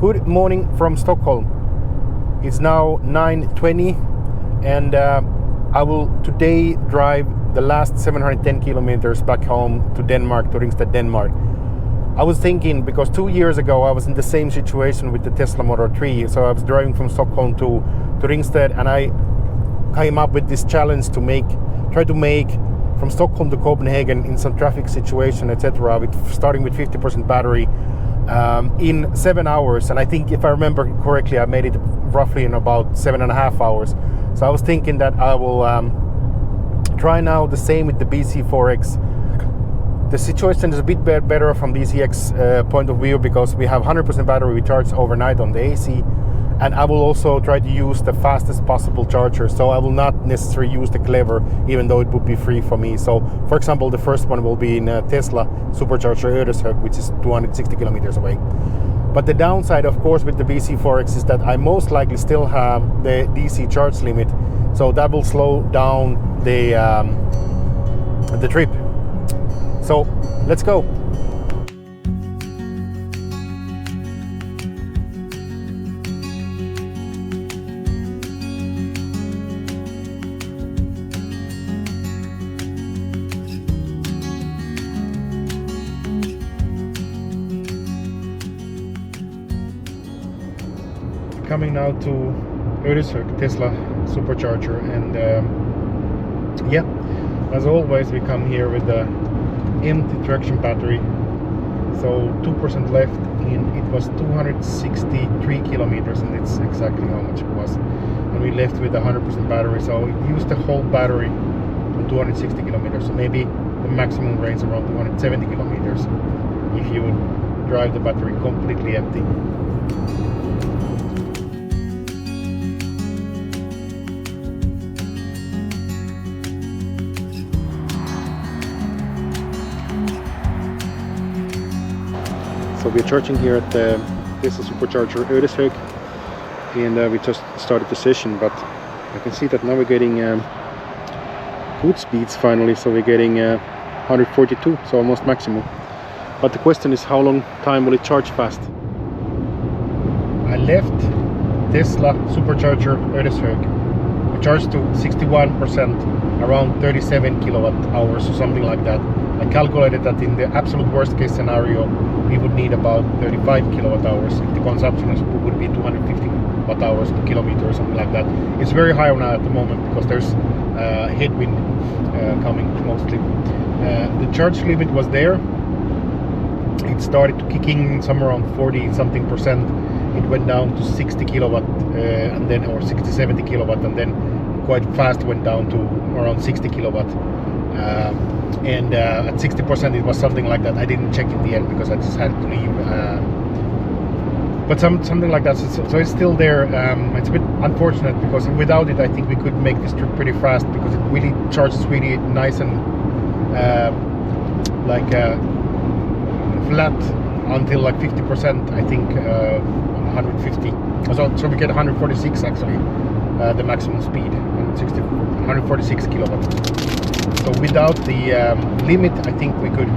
Good morning from Stockholm. It's now 9:20 and I will today drive the last 710 kilometers back home to Denmark, to Ringsted, Denmark. I was thinking, because 2 years ago I was in the same situation with the Tesla Model 3, so I was driving from Stockholm to Ringsted, and I came up with this challenge to try to make from Stockholm to Copenhagen in some traffic situation, etc., starting with 50% battery in 7 hours. And I think, if I remember correctly, I made it roughly in about 7.5 hours. So I was thinking that I will try now the same with the bz4X. The situation is a bit better from bz4X point of view, because we have 100% battery. We charge overnight on the AC, and I will also try to use the fastest possible charger. So I will not necessarily use the Clever, even though it would be free for me. So, for example, the first one will be in Tesla supercharger Ödeshög, which is 260 kilometers away. But the downside, of course, with the bz4X is that I most likely still have the DC charge limit, so that will slow down the trip. So let's go. Coming now to Ödeshög Tesla supercharger, and yeah, as always we come here with the empty traction battery. So 2% left, and it was 263 kilometers, and it's exactly how much it was. And we left with 100% battery, so it used the whole battery on 260 kilometers. So maybe the maximum range around 270 kilometers if you would drive the battery completely empty. So we're charging here at the Tesla supercharger Ödeshög, and we just started the session, but I can see that now we're getting good speeds finally. So we're getting 142, so almost maximum. But the question is, how long time will it charge fast? I left Tesla supercharger Ödeshög. I charged to 61%, around 37 kilowatt hours or something like that. I calculated that in the absolute worst case scenario we would need about 35 kilowatt hours if the consumption would be 250 watt hours per kilometer or something like that. It's very high now at the moment because there's headwind coming mostly. The charge limit was there. It started to kick in somewhere around 40 something percent. It went down to 60 kilowatt and then, or 60-70 kilowatt, and then quite fast went down to around 60 kilowatt. And at 60% it was something like that. I didn't check in the end because I just had to leave. But something like that. So it's still there. It's a bit unfortunate because without it I think we could make this trip pretty fast, because it really charges really nice and flat until like 50%. I think 150. So we get 146 actually, the maximum speed, 146 kilowatts. So without the limit, I think we could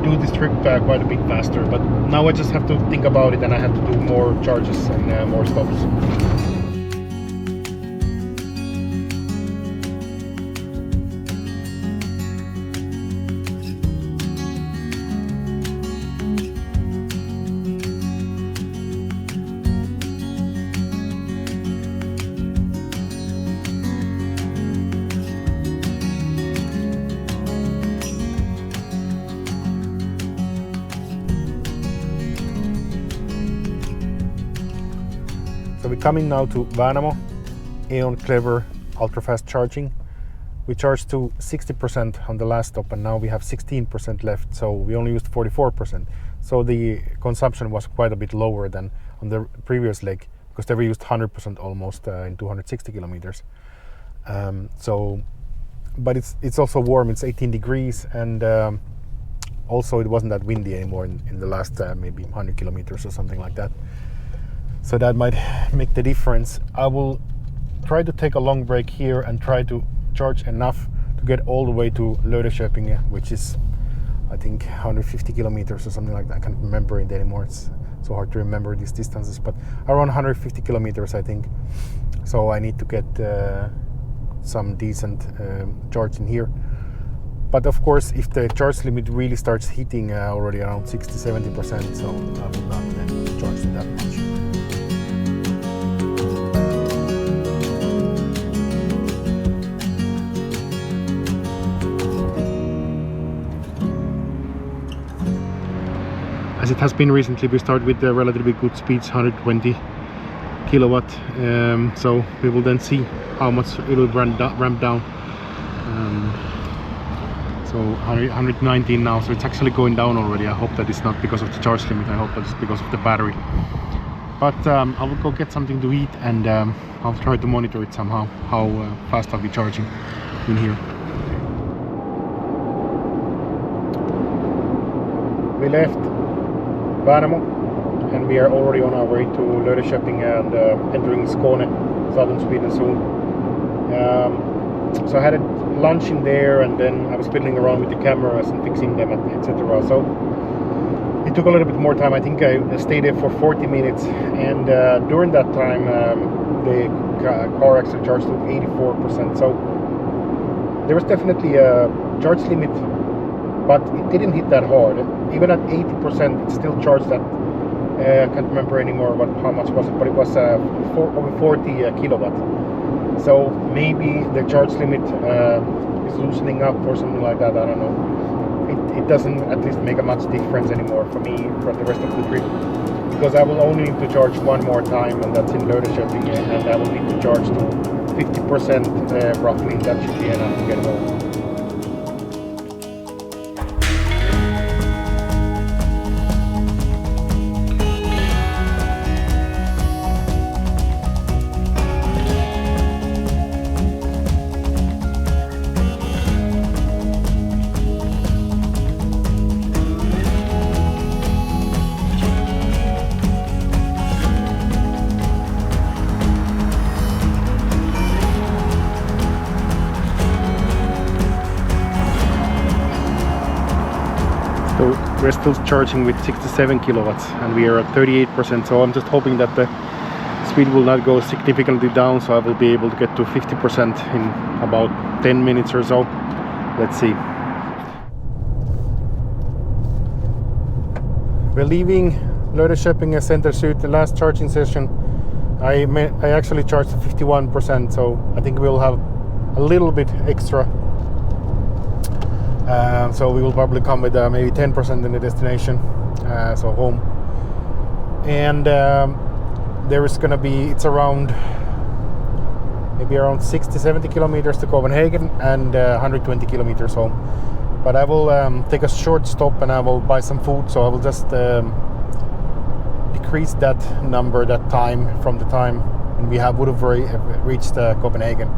do this trip quite a bit faster. But now I just have to think about it, and I have to do more charges and more stops. So we're coming now to Värnamo, Aeon Clever ultra fast charging. We charged to 60% on the last stop, and now we have 16% left, so we only used 44%. So the consumption was quite a bit lower than on the previous leg, because they were used 100% almost in 260 kilometers. But it's also warm. It's 18 degrees, and also it wasn't that windy anymore in the last maybe 100 kilometers or something like that. So that might make the difference. I will try to take a long break here and try to charge enough to get all the way to Löddeköping, which is I think 150 kilometers or something like that. I can't remember it anymore. It's so hard to remember these distances, but around 150 kilometers I think. So I need to get some decent charge in here. But of course, if the charge limit really starts hitting already around 60-70%, so I will not then charge to that much. As it has been recently, we start with the relatively good speeds, 120 kilowatt. So we will then see how much it will ramp down. So 119 now, so it's actually going down already. I hope that it's not because of the charge limit. I hope that it's because of the battery. But I will go get something to eat, and I'll try to monitor it somehow, how fast I'll be charging in here. We left Värnamo and we are already on our way to Löddeköping and entering Skåne, southern Sweden soon. So I had a lunch in there, and then I was fiddling around with the cameras and fixing them, etc. So it took a little bit more time. I think I stayed there for 40 minutes, and during that time the car actually charged to 84%. So there was definitely a charge limit, but it didn't hit that hard. Even at 80%, it still charged at I can't remember anymore how much was it, but it was over 40 kilowatt. So maybe the charge limit is loosening up or something like that. I don't know. It doesn't at least make a much difference anymore for me for the rest of the trip, because I will only need to charge one more time, and that's in Löddeköping, and I will need to charge to 50% roughly. That should be enough to get home. So we're still charging with 67 kilowatts and we are at 38%, so I'm just hoping that the speed will not go significantly down, so I will be able to get to 50% in about 10 minutes or so. Let's see. We're leaving Löddeköping Center Syd. The last charging session I actually charged to 51%, so I think we'll have a little bit extra. So we will probably come with maybe 10% in the destination, so home. And there is gonna be, it's around maybe around 60-70 kilometers to Copenhagen and 120 kilometers home. But I will take a short stop and I will buy some food, so I will just decrease that number, that time, from the time when we would have reached Copenhagen.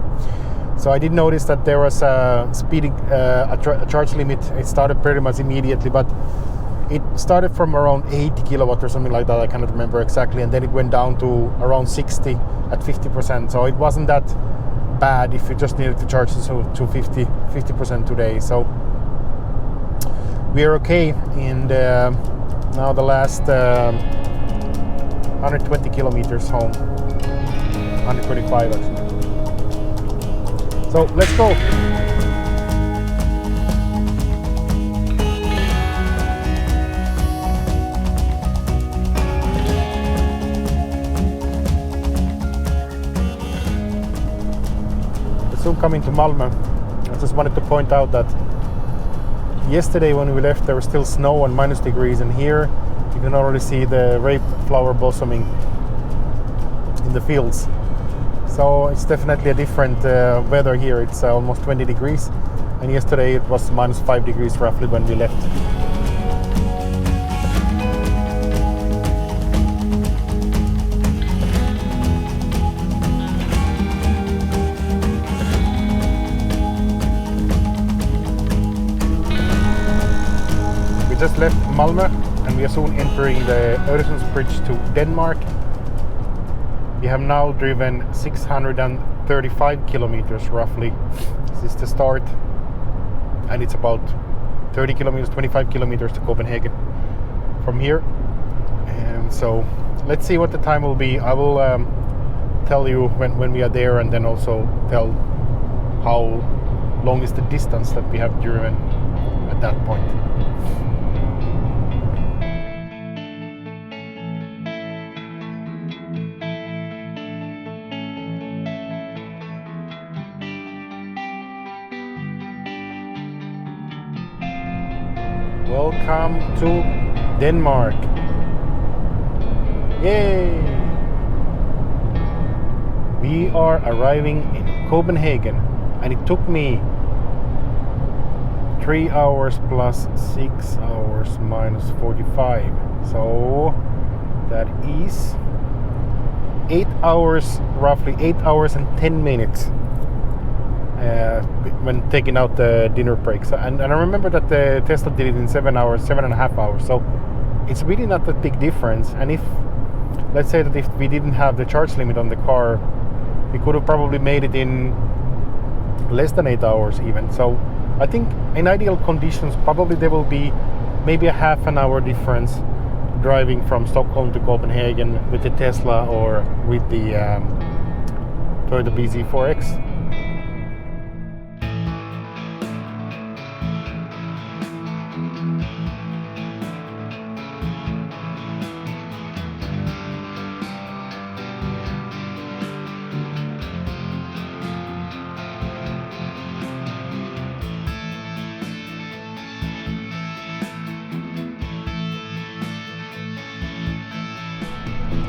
So I did notice that there was a charge limit. It started pretty much immediately, but it started from around 80 kilowatt or something like that. I cannot remember exactly, and then it went down to around 60 at 50%. So it wasn't that bad if you just needed to charge to 50% today. So we are okay. And now the last 120 kilometers home, 125 actually. So let's go. We're soon coming to Malmö. I just wanted to point out that yesterday when we left there was still snow and -degrees, and here you can already see the rape flower blossoming in the fields. So it's definitely a different weather here. It's almost 20 degrees, and yesterday it was -5 degrees roughly when we left. We just left Malmö and we are soon entering the Öresundsbridge to Denmark. We have now driven 635 kilometers roughly. This is the start, and it's about 30 kilometers, 25 kilometers to Copenhagen from here. Lapland. So let's see what the time will be. I will tell you when we are there, and then also tell how long is the distance that we have driven at that point. Welcome to Denmark. Yay! We are arriving in Copenhagen, and it took me 3 hours plus 6 hours minus 45. So that is 8 hours, roughly 8 hours and 10 minutes. When taking out the dinner breaks, and I remember that the Tesla did it in 7 hours, 7.5 hours, so it's really not that big difference. And if, let's say that if we didn't have the charge limit on the car, we could have probably made it in less than 8 hours even. So I think in ideal conditions probably there will be maybe a half an hour difference driving from Stockholm to Copenhagen with the Tesla or with the Toyota bz4X.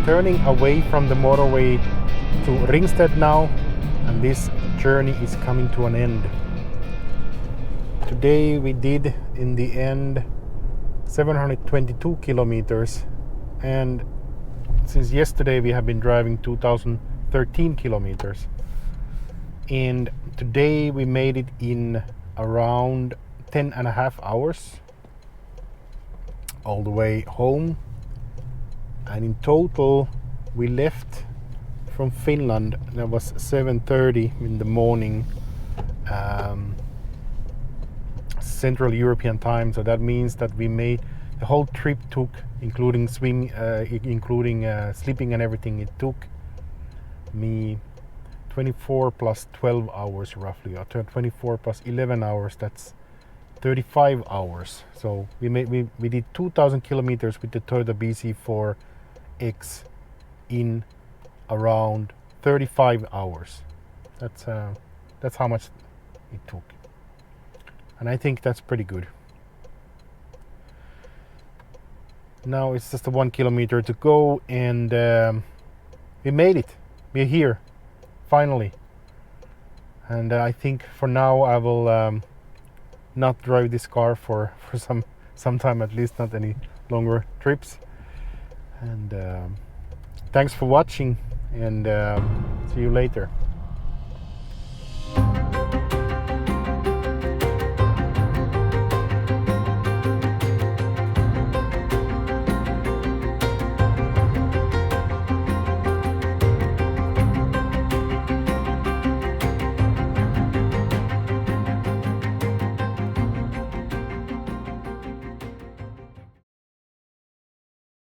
Turning away from the motorway to Ringsted now, and this journey is coming to an end. Today we did in the end 722 kilometers, and since yesterday we have been driving 2013 kilometers, and today we made it in around 10.5 hours all the way home. And in total, we left from Finland. That was 7:30 in the morning, Central European time. So that means that we made the whole trip took, including sleeping and everything. It took me 24 plus 12 hours roughly, or 24 plus 11 hours. That's 35 hours. So we did 2,000 kilometers with the Toyota bz4X in around 35 hours. That's how much it took, and I think that's pretty good. Now it's just a 1 kilometer to go, and we made it. We're here finally, and I think for now I will not drive this car for some time, at least not any longer trips. And thanks for watching, and see you later.